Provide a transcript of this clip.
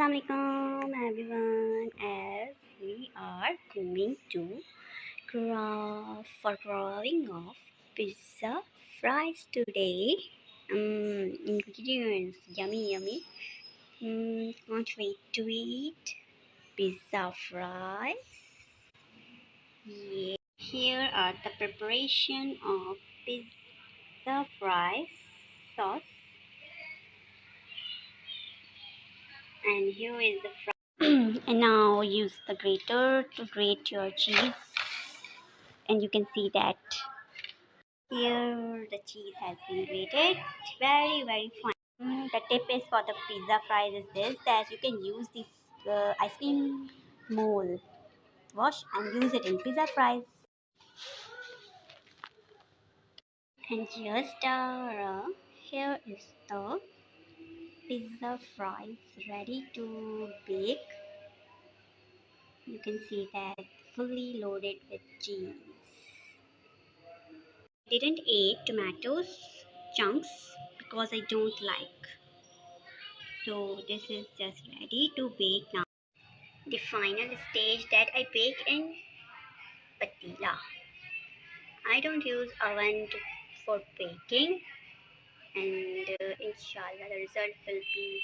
Assalamualaikum everyone, as we are going to craving of pizza fries today. Ingredients yummy. Can't wait to eat pizza fries. Yeah. Here are the preparation of pizza fries sauce, and here is the and now use the grater to grate your cheese, and you can see that here the cheese has been grated very fine. The tip is for the pizza fries is this, that you can use this ice cream mold wash and use it in pizza fries. And just here is the pizza fries ready to bake. You can see that fully loaded with cheese. Didn't eat tomatoes chunks because I don't like. So this is just ready to bake now. The final stage that I bake in patila. I don't use oven for baking, and inshallah the result will be